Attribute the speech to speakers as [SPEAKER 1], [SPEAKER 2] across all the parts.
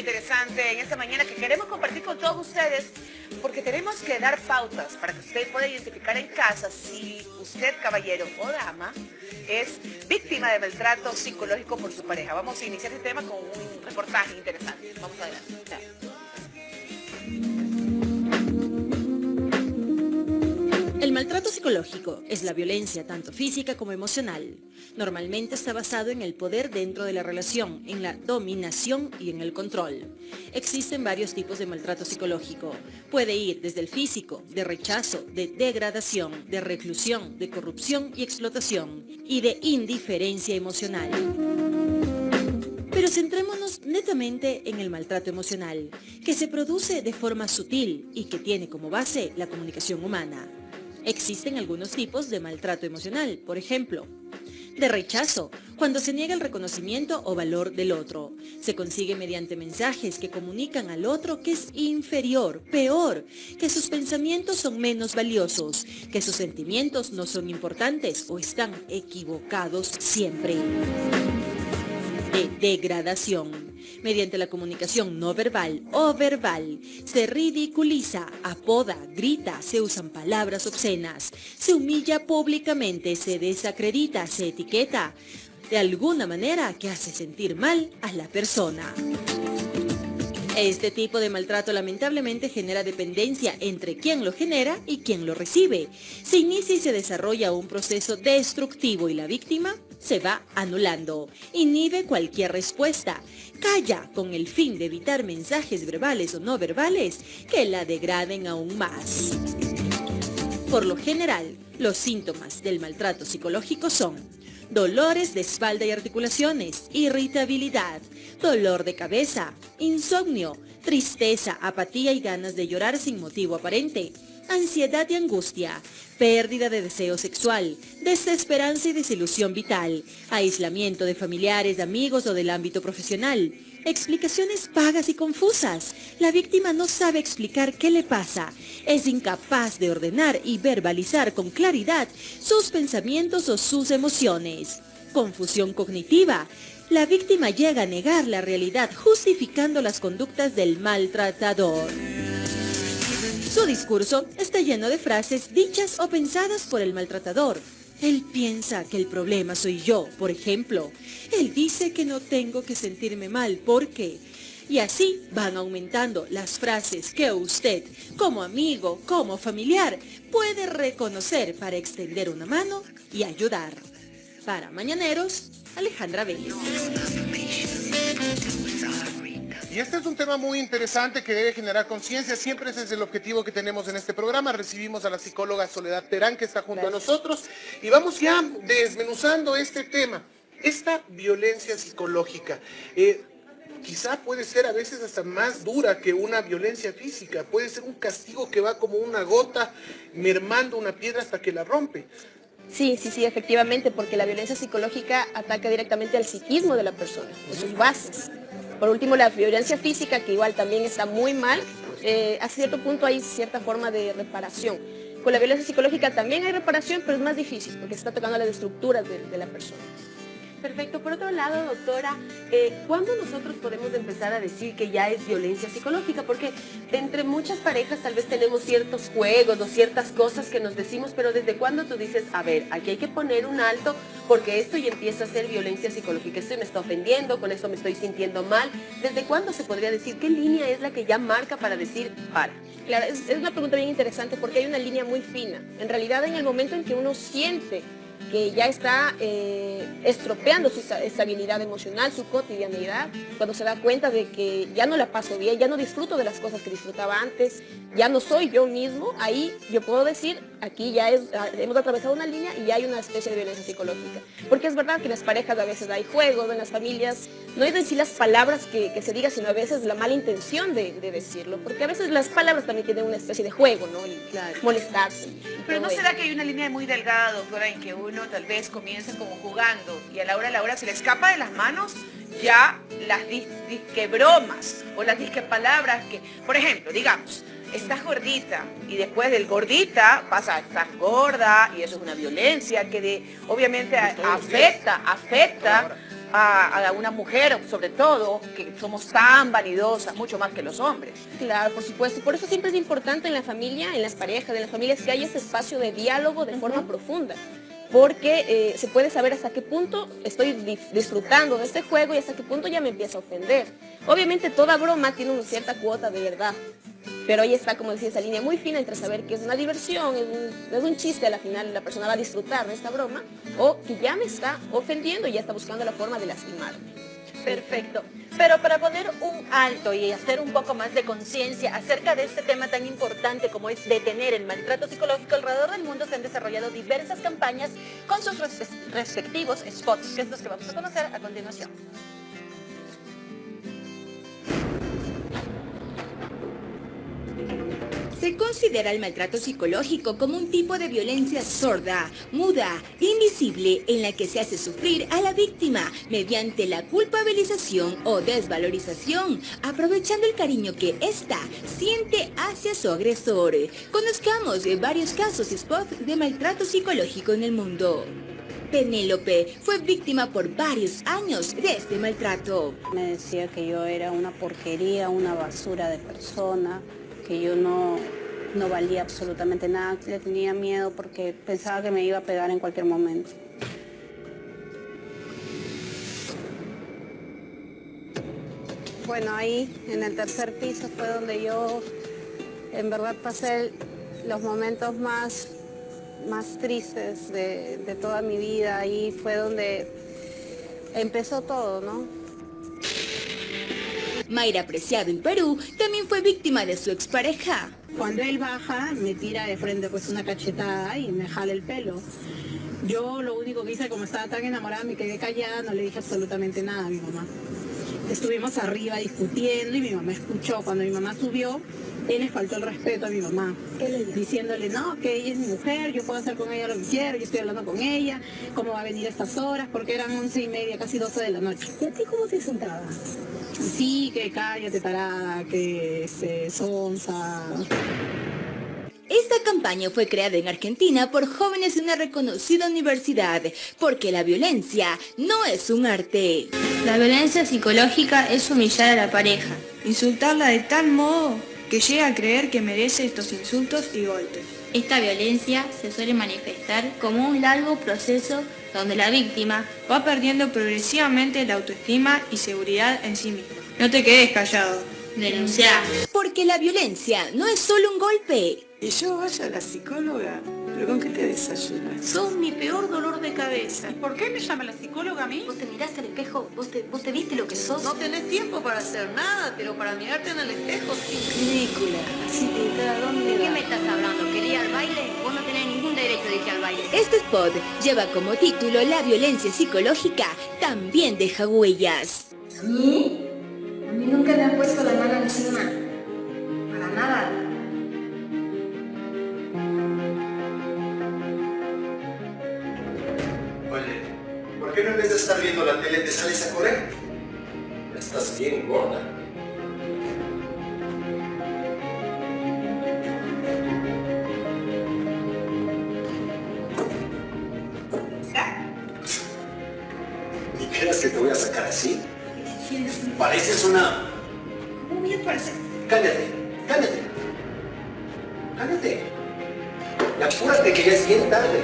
[SPEAKER 1] interesante en esta mañana que queremos compartir con todos ustedes porque tenemos que dar pautas para que usted pueda identificar en casa si usted, caballero o dama, es víctima de maltrato psicológico por su pareja. Vamos a iniciar este tema con un reportaje interesante. Vamos adelante.
[SPEAKER 2] El maltrato psicológico es la violencia tanto física como emocional. Normalmente está basado en el poder dentro de la relación, en la dominación y en el control. Existen varios tipos de maltrato psicológico. Puede ir desde el físico, de rechazo, de degradación, de reclusión, de corrupción y explotación, y de indiferencia emocional. Pero centrémonos netamente en el maltrato emocional, que se produce de forma sutil y que tiene como base la comunicación humana. Existen algunos tipos de maltrato emocional, por ejemplo, de rechazo, cuando se niega el reconocimiento o valor del otro. Se consigue mediante mensajes que comunican al otro que es inferior, peor, que sus pensamientos son menos valiosos, que sus sentimientos no son importantes o están equivocados siempre. De degradación. Mediante la comunicación no verbal o verbal, se ridiculiza, apoda, grita, se usan palabras obscenas, se humilla públicamente, se desacredita, se etiqueta, de alguna manera que hace sentir mal a la persona. Este tipo de maltrato lamentablemente genera dependencia entre quien lo genera y quien lo recibe. Se inicia y se desarrolla un proceso destructivo y la víctima se va anulando. Inhibe cualquier respuesta. Calla con el fin de evitar mensajes verbales o no verbales que la degraden aún más. Por lo general, los síntomas del maltrato psicológico son dolores de espalda y articulaciones, irritabilidad, dolor de cabeza, insomnio, tristeza, apatía y ganas de llorar sin motivo aparente, ansiedad y angustia, pérdida de deseo sexual, desesperanza y desilusión vital, aislamiento de familiares, amigos o del ámbito profesional, explicaciones vagas y confusas. La víctima no sabe explicar qué le pasa, es incapaz de ordenar y verbalizar con claridad sus pensamientos o sus emociones. Confusión cognitiva. La víctima llega a negar la realidad justificando las conductas del maltratador. Su discurso está lleno de frases dichas o pensadas por el maltratador. Él piensa que el problema soy yo, por ejemplo. Él dice que no tengo que sentirme mal porque... Y así van aumentando las frases que usted, como amigo, como familiar, puede reconocer para extender una mano y ayudar. Para Mañaneros, Alejandra Vélez.
[SPEAKER 3] Y este es un tema muy interesante que debe generar conciencia. Siempre ese es el objetivo que tenemos en este programa. Recibimos a la psicóloga Soledad Terán, que está junto a nosotros. Y vamos ya desmenuzando este tema. Esta violencia psicológica, quizá puede ser a veces hasta más dura que una violencia física. Puede ser un castigo que va como una gota mermando una piedra hasta que la rompe.
[SPEAKER 4] Sí, efectivamente, porque la violencia psicológica ataca directamente al psiquismo de la persona, a sus bases. Por último, la violencia física, que igual también está muy mal, a cierto punto hay cierta forma de reparación. Con la violencia psicológica también hay reparación, pero es más difícil, porque se está tocando las estructuras de la persona.
[SPEAKER 5] Perfecto. Por otro lado, doctora, ¿cuándo nosotros podemos empezar a decir que ya es violencia psicológica? Porque entre muchas parejas tal vez tenemos ciertos juegos o ciertas cosas que nos decimos, pero ¿desde cuándo tú dices, a ver, aquí hay que poner un alto porque esto ya empieza a ser violencia psicológica, esto me está ofendiendo, con esto me estoy sintiendo mal? ¿Desde cuándo se podría decir? ¿Qué línea es la que ya marca para decir, para?
[SPEAKER 4] Claro, es una pregunta bien interesante porque hay una línea muy fina. En realidad, en el momento en que uno siente que ya está estropeando su estabilidad emocional, su cotidianidad, cuando se da cuenta de que ya no la paso bien, ya no disfruto de las cosas que disfrutaba antes, ya no soy yo mismo, ahí yo puedo decir, aquí ya hemos atravesado una línea y ya hay una especie de violencia psicológica. Porque es verdad que en las parejas a veces hay juegos, en las familias, no es decir las palabras que se diga, sino a veces la mala intención de decirlo, porque a veces las palabras también tienen una especie de juego, ¿no? Y claro, molestarse.
[SPEAKER 1] Pero ¿no será que hay una línea muy delgada, doctora, en que uno tal vez comienza como jugando y a la hora se le escapa de las manos ya las disque bromas o las disque palabras que, por ejemplo, digamos, estás gordita y después del gordita pasa, estás gorda y eso es una violencia que obviamente afecta a una mujer, sobre todo, que somos tan vanidosas, mucho más que los hombres.
[SPEAKER 4] Claro, por supuesto. Por eso siempre es importante en la familia, en las parejas, en las familias, que haya ese espacio de diálogo de forma profunda. Porque se puede saber hasta qué punto estoy disfrutando de este juego y hasta qué punto ya me empieza a ofender. Obviamente toda broma tiene una cierta cuota de verdad, pero ahí está, como decía, esa línea muy fina entre saber que es una diversión, es un chiste, a la final la persona va a disfrutar de esta broma, o que ya me está ofendiendo y ya está buscando la forma de lastimarme.
[SPEAKER 2] Perfecto. Pero para poner un alto y hacer un poco más de conciencia acerca de este tema tan importante como es detener el maltrato psicológico alrededor del mundo, se han desarrollado diversas campañas con sus respectivos spots, que es los que vamos a conocer a continuación.
[SPEAKER 6] Se considera el maltrato psicológico como un tipo de violencia sorda, muda, invisible, en la que se hace sufrir a la víctima mediante la culpabilización o desvalorización, aprovechando el cariño que ésta siente hacia su agresor. Conozcamos varios casos y spots de maltrato psicológico en el mundo. Penélope fue víctima por varios años de este maltrato.
[SPEAKER 7] Me decía que yo era una porquería, una basura de persona, que yo no valía absolutamente nada, le tenía miedo porque pensaba que me iba a pegar en cualquier momento. Bueno, ahí en el tercer piso fue donde yo en verdad pasé los momentos más tristes de toda mi vida. Ahí fue donde empezó todo, ¿no?
[SPEAKER 6] Mayra Preciado en Perú también fue víctima de su expareja.
[SPEAKER 8] Cuando él baja, me tira de frente pues una cachetada y me jala el pelo. Yo lo único que hice, como estaba tan enamorada, me quedé callada, no le dije absolutamente nada a mi mamá. Estuvimos arriba discutiendo y mi mamá escuchó. Cuando mi mamá subió, él le faltó el respeto a mi mamá, diciéndole, no, que ella es mi mujer, yo puedo hacer con ella lo que quiero, yo estoy hablando con ella, cómo va a venir a estas horas, porque eran 11:30, casi 12 de la noche.
[SPEAKER 7] ¿Y a ti cómo te sentaba?
[SPEAKER 8] Sí, que cállate tarada, que sonsa.
[SPEAKER 6] Esta campaña fue creada en Argentina por jóvenes de una reconocida universidad, porque la violencia no es un arte.
[SPEAKER 9] La violencia psicológica es humillar a la pareja, insultarla de tal modo que llega a creer que merece estos insultos y golpes.
[SPEAKER 10] Esta violencia se suele manifestar como un largo proceso donde la víctima
[SPEAKER 9] va perdiendo progresivamente la autoestima y seguridad en sí misma. No te quedes callado.
[SPEAKER 10] denuncia.
[SPEAKER 6] Porque la violencia no es solo un golpe.
[SPEAKER 11] Y yo vaya a la psicóloga, ¿pero con qué te desayunas?
[SPEAKER 12] Sos mi peor dolor de cabeza. ¿Y por qué me llama la psicóloga a mí?
[SPEAKER 13] Vos te mirás al espejo, vos te viste lo que sos.
[SPEAKER 12] No tenés tiempo para hacer nada, pero para mirarte en el espejo sí.
[SPEAKER 11] Ridícula, así te da dónde
[SPEAKER 13] ¿De
[SPEAKER 11] va?
[SPEAKER 13] qué me estás hablando? ¿Quería ir al baile? Vos no tenés ningún derecho de irte al baile.
[SPEAKER 6] Este spot lleva como título La violencia psicológica también deja huellas.
[SPEAKER 13] ¿A mí? A mí nunca me han puesto la mano encima. Para nada.
[SPEAKER 14] Oye, ¿por qué no en vez de estar viendo la tele te sales a correr? Estás bien gorda. ¿Ni creas que te voy a sacar así? Pareces una...
[SPEAKER 13] ¿Cómo voy a parecer?
[SPEAKER 14] Cállate, cállate. Cállate. Y apúrate que ya es bien tarde.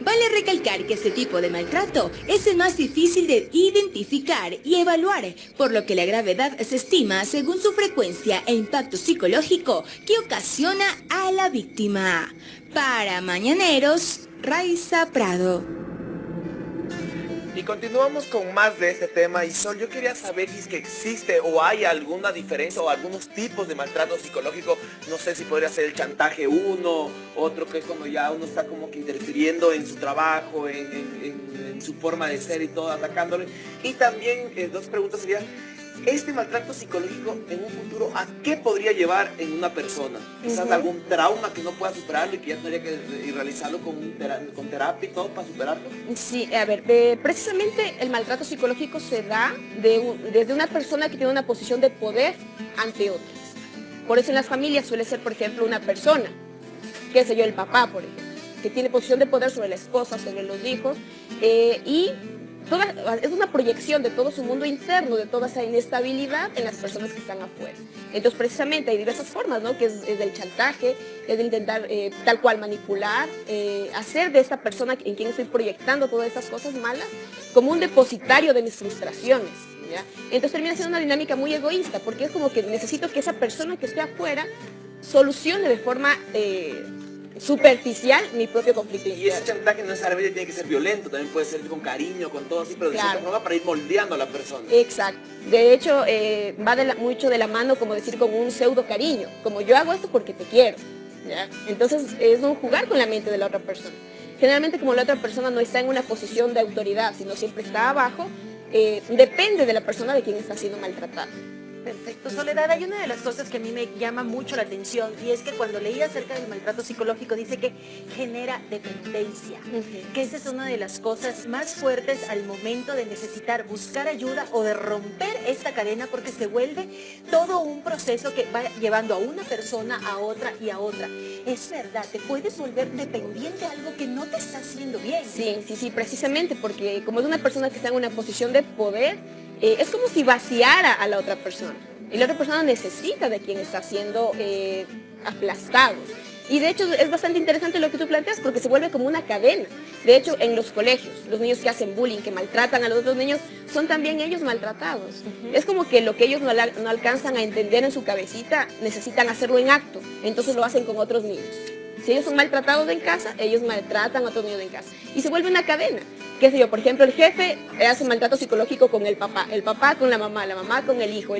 [SPEAKER 6] Vale recalcar que este tipo de maltrato es el más difícil de identificar y evaluar, por lo que la gravedad se estima según su frecuencia e impacto psicológico que ocasiona a la víctima. Para Mañaneros, Raiza Prado.
[SPEAKER 15] Y continuamos con más de este tema. Y Sol, yo quería saber si es que existe o hay alguna diferencia o algunos tipos de maltrato psicológico. No sé si podría ser el chantaje uno, otro que es cuando ya uno está como que interfiriendo en su trabajo, en su forma de ser y todo, atacándole. Y también dos preguntas serían, este maltrato psicológico en un futuro, ¿a qué podría llevar en una persona? Quizás algún trauma que no pueda superarlo y que ya tendría que realizarlo con terapia y todo para superarlo.
[SPEAKER 4] Sí, a ver, precisamente el maltrato psicológico se da desde una persona que tiene una posición de poder ante otras. Por eso en las familias suele ser, por ejemplo, una persona, qué sé yo, el papá, por ejemplo, que tiene posición de poder sobre la esposa, sobre los hijos, y es una proyección de todo su mundo interno, de toda esa inestabilidad en las personas que están afuera. Entonces, precisamente hay diversas formas, ¿no? Que es del chantaje, es de intentar tal cual manipular, hacer de esa persona en quien estoy proyectando todas esas cosas malas como un depositario de mis frustraciones, ¿ya? Entonces termina siendo una dinámica muy egoísta, porque es como que necesito que esa persona que esté afuera solucione de forma superficial mi propio conflicto interno.
[SPEAKER 15] Y ese chantaje no necesariamente tiene que ser violento, también puede ser con cariño, con todo así, pero de cierta forma para ir moldeando a la persona.
[SPEAKER 4] Exacto. De hecho, va mucho de la mano, como decir, con un pseudo cariño. Como yo hago esto porque te quiero, ¿ya? Entonces es un jugar con la mente de la otra persona. Generalmente, como la otra persona no está en una posición de autoridad, sino siempre está abajo, depende de la persona de quien está siendo maltratada.
[SPEAKER 2] Perfecto. Soledad, hay una de las cosas que a mí me llama mucho la atención y es que cuando leí acerca del maltrato psicológico dice que genera dependencia, que esa es una de las cosas más fuertes al momento de necesitar buscar ayuda o de romper esta cadena, porque se vuelve todo un proceso que va llevando a una persona a otra y a otra. Es verdad, te puedes volver dependiente de algo que no te está haciendo bien.
[SPEAKER 4] Sí, precisamente, porque como es una persona que está en una posición de poder, es como si vaciara a la otra persona. Y la otra persona necesita de quien está siendo aplastado. Y de hecho es bastante interesante lo que tú planteas, porque se vuelve como una cadena. De hecho, en los colegios, los niños que hacen bullying, que maltratan a los otros niños, son también ellos maltratados. Es como que lo que ellos no alcanzan a entender en su cabecita, necesitan hacerlo en acto. Entonces lo hacen con otros niños. Si ellos son maltratados en casa, ellos maltratan a otros niños en casa. Y se vuelve una cadena. Qué sé yo, por ejemplo, el jefe hace maltrato psicológico con el papá con la mamá con el hijo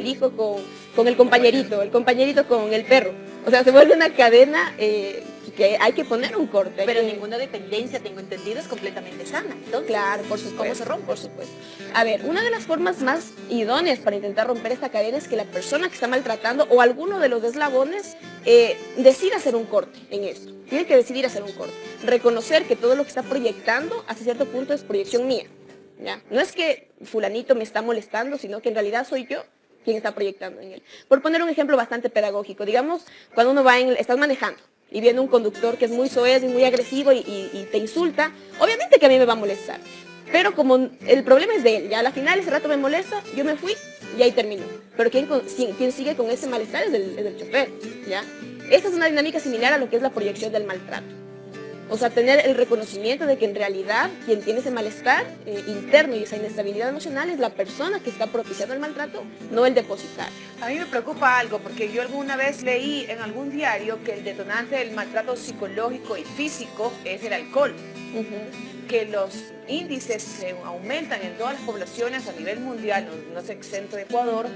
[SPEAKER 4] con el compañerito con el perro. O sea, se vuelve una cadena que hay que poner un corte.
[SPEAKER 2] Pero ninguna dependencia, tengo entendido, es completamente sana. Entonces,
[SPEAKER 4] claro, por supuesto.
[SPEAKER 2] ¿Cómo se rompe?
[SPEAKER 4] Por supuesto. A ver, una de las formas más idóneas para intentar romper esta cadena es que la persona que está maltratando o alguno de los eslabones decida hacer un corte en esto. Tiene que decidir hacer un corte. Reconocer que todo lo que está proyectando hasta cierto punto es proyección mía, ¿ya? No es que fulanito me está molestando, sino que en realidad soy yo quien está proyectando en él. Por poner un ejemplo bastante pedagógico, digamos, cuando uno estás manejando y viene un conductor que es muy soez y muy agresivo y te insulta, obviamente que a mí me va a molestar. Pero como el problema es de él, ya a la final ese rato me molesta, yo me fui y ahí terminó. Pero quien sigue con ese malestar es el chofer, ¿ya? Esta es una dinámica similar a lo que es la proyección del maltrato. O sea, tener el reconocimiento de que en realidad quien tiene ese malestar interno y esa inestabilidad emocional es la persona que está propiciando el maltrato, no el depositario.
[SPEAKER 1] A mí me preocupa algo, porque yo alguna vez leí en algún diario que el detonante del maltrato psicológico y físico es el alcohol. Que los índices aumentan en todas las poblaciones a nivel mundial, no es exento de Ecuador,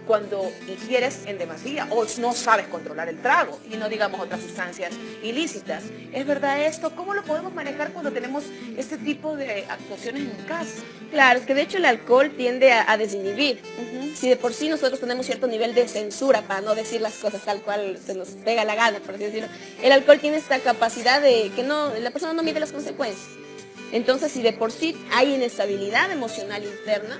[SPEAKER 1] cuando ingieres en demasía o no sabes controlar el trago, y no digamos otras sustancias ilícitas. ¿Es verdad esto? ¿Cómo lo podemos manejar cuando tenemos este tipo de actuaciones en casa?
[SPEAKER 4] Claro, es que de hecho el alcohol tiende a desinhibir. Si de por sí nosotros tenemos cierto nivel de censura para no decir las cosas tal cual se nos pega la gana, por así decirlo, el alcohol tiene esta capacidad de que la persona no mide las consecuencias. Entonces, si de por sí hay inestabilidad emocional interna,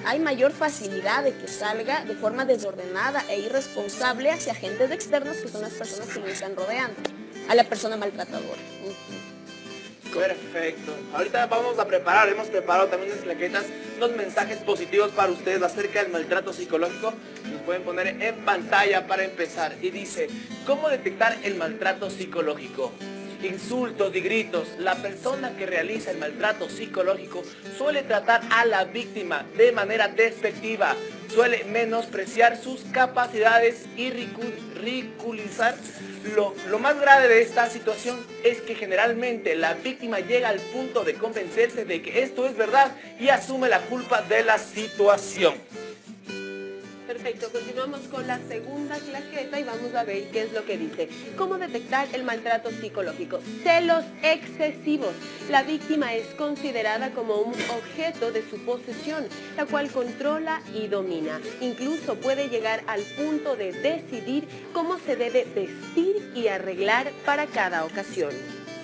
[SPEAKER 4] hay mayor facilidad de que salga de forma desordenada e irresponsable hacia agentes externos, que son las personas que lo están rodeando, a la persona maltratadora.
[SPEAKER 15] Perfecto. Ahorita hemos preparado también unas plaquetas, unos mensajes positivos para ustedes acerca del maltrato psicológico. Nos pueden poner en pantalla para empezar. Y dice, ¿cómo detectar el maltrato psicológico? Insultos y gritos. La persona que realiza el maltrato psicológico suele tratar a la víctima de manera despectiva, suele menospreciar sus capacidades y ridiculizar. Lo más grave de esta situación es que generalmente la víctima llega al punto de convencerse de que esto es verdad y asume la culpa de la situación.
[SPEAKER 5] Perfecto, continuamos con la segunda claqueta y vamos a ver qué es lo que dice. ¿Cómo detectar el maltrato psicológico? Celos excesivos. La víctima es considerada como un objeto de su posesión, la cual controla y domina. Incluso puede llegar al punto de decidir cómo se debe vestir y arreglar para cada ocasión.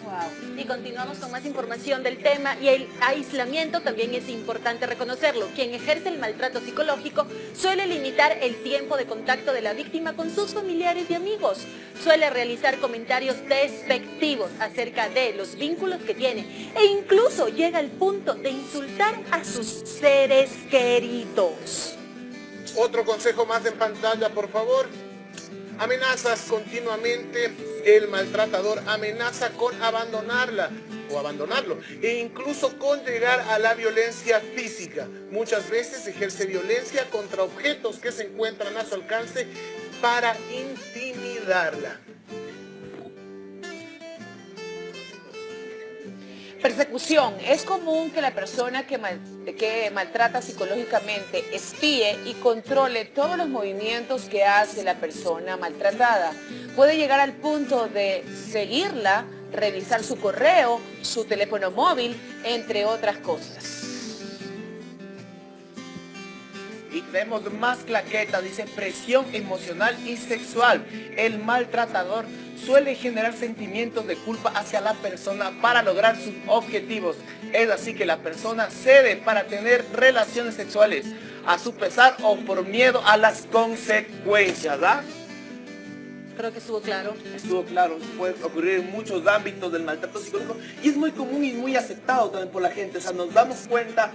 [SPEAKER 2] Wow. Y continuamos con más información del tema y el aislamiento también es importante reconocerlo. Quien ejerce el maltrato psicológico suele limitar el tiempo de contacto de la víctima con sus familiares y amigos. Suele realizar comentarios despectivos acerca de los vínculos que tiene e incluso llega al punto de insultar a sus seres queridos.
[SPEAKER 3] Otro consejo más en pantalla, por favor. Amenazas continuamente. El maltratador amenaza con abandonarla o abandonarlo e incluso con llegar a la violencia física. Muchas veces ejerce violencia contra objetos que se encuentran a su alcance para intimidarla.
[SPEAKER 1] Persecución. Es común que la persona que maltrata psicológicamente espíe y controle todos los movimientos que hace la persona maltratada. Puede llegar al punto de seguirla, revisar su correo, su teléfono móvil, entre otras cosas.
[SPEAKER 15] Y vemos más claqueta, dice presión emocional y sexual. El maltratador suele generar sentimientos de culpa hacia la persona para lograr sus objetivos. Es así que la persona cede para tener relaciones sexuales a su pesar o por miedo a las consecuencias, ¿verdad?
[SPEAKER 2] Creo que estuvo claro.
[SPEAKER 15] Estuvo claro, puede ocurrir en muchos ámbitos del maltrato psicológico y es muy común y muy aceptado también por la gente. O sea, nos damos cuenta,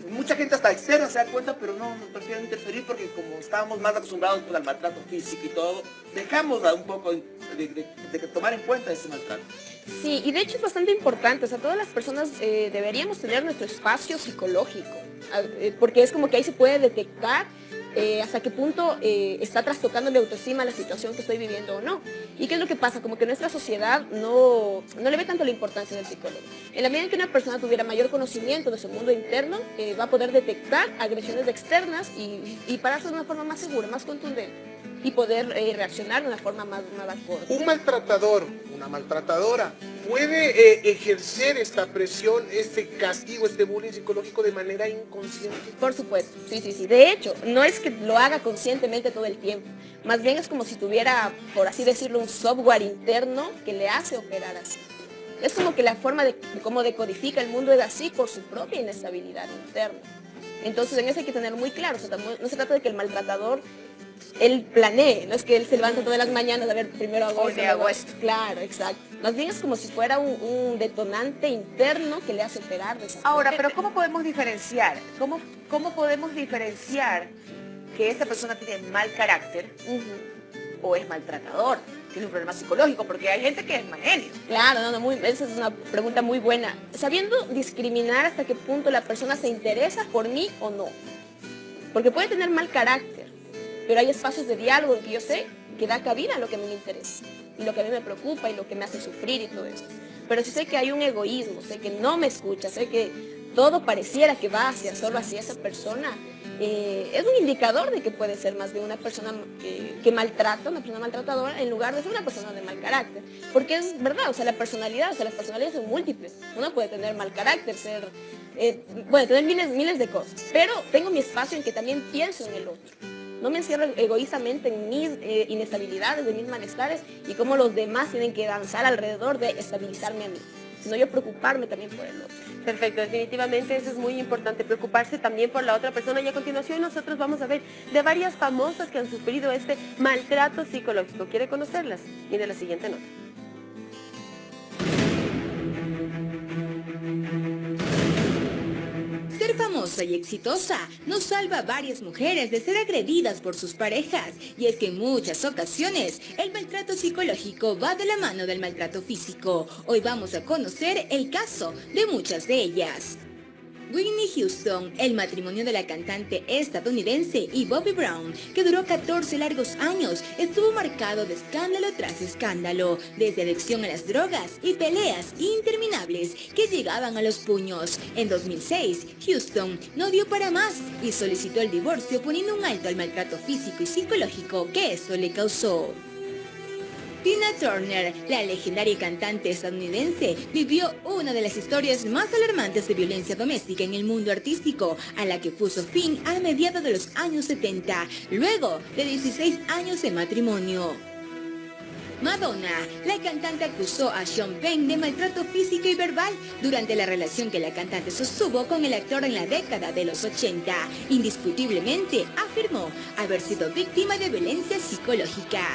[SPEAKER 15] mucha gente hasta externa se da cuenta, pero no prefieren interferir porque como estábamos más acostumbrados al maltrato físico y todo, dejamos un poco de tomar en cuenta ese maltrato.
[SPEAKER 4] Sí, y de hecho es bastante importante, o sea, todas las personas deberíamos tener nuestro espacio psicológico, porque es como que ahí se puede detectar hasta qué punto está trastocando mi autoestima la situación que estoy viviendo o no. ¿Y qué es lo que pasa? Como que nuestra sociedad no le ve tanto la importancia del psicólogo. En la medida en que una persona tuviera mayor conocimiento de su mundo interno, va a poder detectar agresiones externas y pararse de una forma más segura, más contundente. Y poder reaccionar de una forma más acorde.
[SPEAKER 3] Un maltratador, una maltratadora, puede ejercer esta presión, este castigo, este bullying psicológico de manera inconsciente.
[SPEAKER 4] Por supuesto, sí. De hecho, no es que lo haga conscientemente todo el tiempo. Más bien es como si tuviera, por así decirlo, un software interno que le hace operar así. Es como que la forma de cómo decodifica el mundo es así por su propia inestabilidad interna. Entonces en eso hay que tener muy claro, o sea, no se trata de que el maltratador él planee, no es que él se levanta todas las mañanas a ver, primero hago esto. Claro, exacto. Más bien es como si fuera un detonante interno que le hace operar de esa forma.
[SPEAKER 1] Ahora, pero ¿cómo podemos diferenciar? ¿Cómo podemos diferenciar que esta persona tiene mal carácter o es maltratador? Tiene un problema psicológico, porque hay gente que es mal genio.
[SPEAKER 4] Claro, esa es una pregunta muy buena. Sabiendo discriminar hasta qué punto la persona se interesa por mí o no. Porque puede tener mal carácter, pero hay espacios de diálogo en que yo sé que da cabida a lo que a mí me interesa, y lo que a mí me preocupa, y lo que me hace sufrir y todo eso. Pero si sé que hay un egoísmo, sé que no me escucha, sé que todo pareciera que va solo hacia esa persona, es un indicador de que puede ser más bien una persona que maltrata, una persona maltratadora, en lugar de ser una persona de mal carácter. Porque es verdad, o sea, las personalidades son múltiples. Uno puede tener mal carácter, tener miles de cosas, pero tengo mi espacio en que también pienso en el otro. No me encierro egoístamente en mis inestabilidades, de mis malestares y cómo los demás tienen que danzar alrededor de estabilizarme a mí, sino yo preocuparme también por el otro.
[SPEAKER 5] Perfecto, definitivamente eso es muy importante, preocuparse también por la otra persona. Y a continuación nosotros vamos a ver de varias famosas que han sufrido este maltrato psicológico. ¿Quiere conocerlas? Mire la siguiente nota.
[SPEAKER 6] Ser famosa y exitosa nos salva a varias mujeres de ser agredidas por sus parejas. Y es que en muchas ocasiones el maltrato psicológico va de la mano del maltrato físico. Hoy vamos a conocer el caso de muchas de ellas. Whitney Houston, el matrimonio de la cantante estadounidense y Bobby Brown, que duró 14 largos años, estuvo marcado de escándalo tras escándalo, desde adicción a las drogas y peleas interminables que llegaban a los puños. En 2006, Houston no dio para más y solicitó el divorcio poniendo un alto al maltrato físico y psicológico que esto le causó. Tina Turner, la legendaria cantante estadounidense, vivió una de las historias más alarmantes de violencia doméstica en el mundo artístico, a la que puso fin a mediados de los años 70, luego de 16 años de matrimonio. Madonna, la cantante acusó a Sean Penn de maltrato físico y verbal durante la relación que la cantante sostuvo con el actor en la década de los 80. Indiscutiblemente afirmó haber sido víctima de violencia psicológica.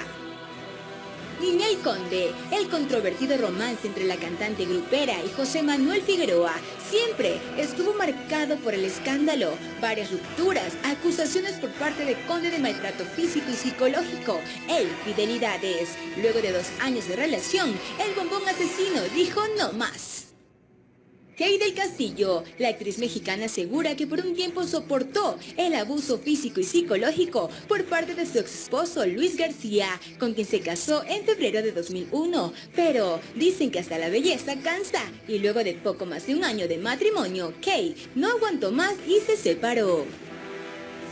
[SPEAKER 6] Ninel Conde, el controvertido romance entre la cantante grupera y José Manuel Figueroa, siempre estuvo marcado por el escándalo, varias rupturas, acusaciones por parte de Conde de maltrato físico y psicológico e infidelidades. Luego de 2 años de relación, el bombón asesino dijo no más. Kay del Castillo, la actriz mexicana, asegura que por un tiempo soportó el abuso físico y psicológico por parte de su exesposo Luis García, con quien se casó en febrero de 2001. Pero dicen que hasta la belleza cansa, y luego de poco más de 1 año de matrimonio, Kay no aguantó más y se separó.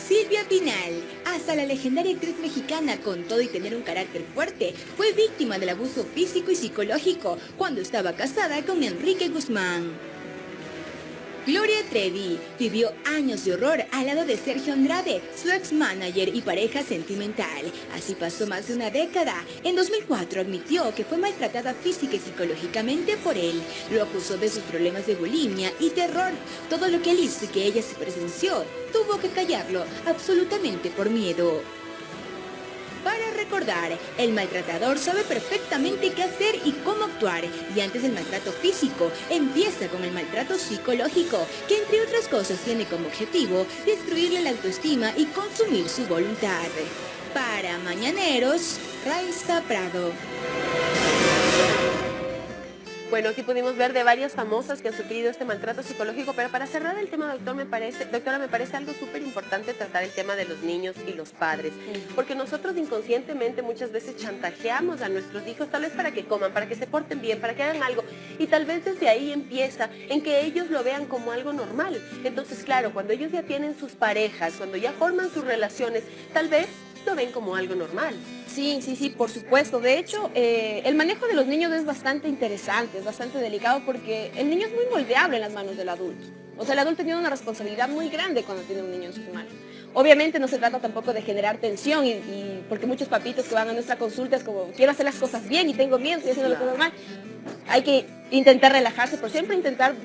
[SPEAKER 6] Silvia Pinal, hasta la legendaria actriz mexicana, con todo y tener un carácter fuerte, fue víctima del abuso físico y psicológico cuando estaba casada con Enrique Guzmán. Gloria Trevi vivió años de horror al lado de Sergio Andrade, su ex-manager y pareja sentimental. Así pasó más de 1 década. En 2004 admitió que fue maltratada física y psicológicamente por él. Lo acusó de sus problemas de bulimia y terror. Todo lo que él hizo y que ella se presenció, tuvo que callarlo, absolutamente por miedo. Para recordar, el maltratador sabe perfectamente qué hacer y cómo actuar, y antes del maltrato físico, empieza con el maltrato psicológico, que entre otras cosas tiene como objetivo destruirle la autoestima y consumir su voluntad. Para Mañaneros, Raiza Prado.
[SPEAKER 5] Bueno, aquí pudimos ver de varias famosas que han sufrido este maltrato psicológico, pero para cerrar el tema, doctora, me parece algo súper importante tratar el tema de los niños y los padres, porque nosotros inconscientemente muchas veces chantajeamos a nuestros hijos, tal vez para que coman, para que se porten bien, para que hagan algo, y tal vez desde ahí empieza en que ellos lo vean como algo normal. Entonces, claro, cuando ellos ya tienen sus parejas, cuando ya forman sus relaciones, tal vez lo ven como algo normal.
[SPEAKER 4] Sí, por supuesto. De hecho, el manejo de los niños es bastante interesante, es bastante delicado porque el niño es muy moldeable en las manos del adulto. O sea, el adulto tiene una responsabilidad muy grande cuando tiene un niño en sus manos. Obviamente no se trata tampoco de generar tensión, porque muchos papitos que van a nuestra consulta es como, quiero hacer las cosas bien y tengo miedo, estoy haciendo las cosas mal. Hay que intentar relajarse, pero siempre intentar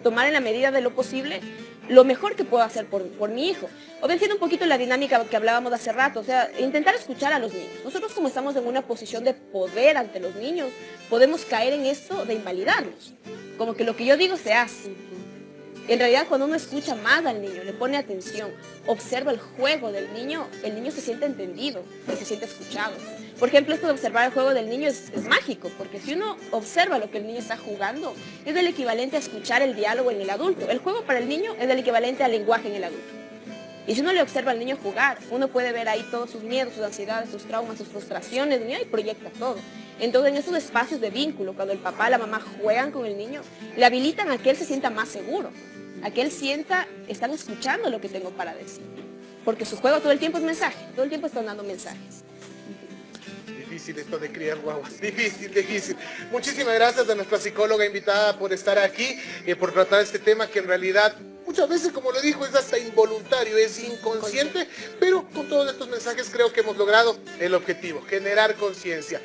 [SPEAKER 4] tomar en la medida de lo posible lo mejor que puedo hacer por mi hijo. Obedeciendo un poquito la dinámica que hablábamos hace rato, o sea, intentar escuchar a los niños. Nosotros, como estamos en una posición de poder ante los niños, podemos caer en esto de invalidarlos. Como que lo que yo digo se hace. En realidad, cuando uno escucha más al niño, le pone atención, observa el juego del niño, el niño se siente entendido y se siente escuchado. Por ejemplo, esto de observar el juego del niño es mágico, porque si uno observa lo que el niño está jugando, es el equivalente a escuchar el diálogo en el adulto. El juego para el niño es el equivalente al lenguaje en el adulto. Y si uno le observa al niño jugar, uno puede ver ahí todos sus miedos, sus ansiedades, sus traumas, sus frustraciones, y proyecta todo. Entonces, en esos espacios de vínculo, cuando el papá y la mamá juegan con el niño, le habilitan a que él se sienta más seguro, a que él sienta, están escuchando lo que tengo para decir. Porque su juego todo el tiempo es mensaje, todo el tiempo están dando mensajes.
[SPEAKER 3] Difícil esto de criar guaguas, difícil. Muchísimas gracias a nuestra psicóloga invitada por estar aquí, por tratar este tema que en realidad muchas veces, como lo dijo, es hasta involuntario, es inconsciente, pero con todos estos mensajes creo que hemos logrado el objetivo, generar conciencia.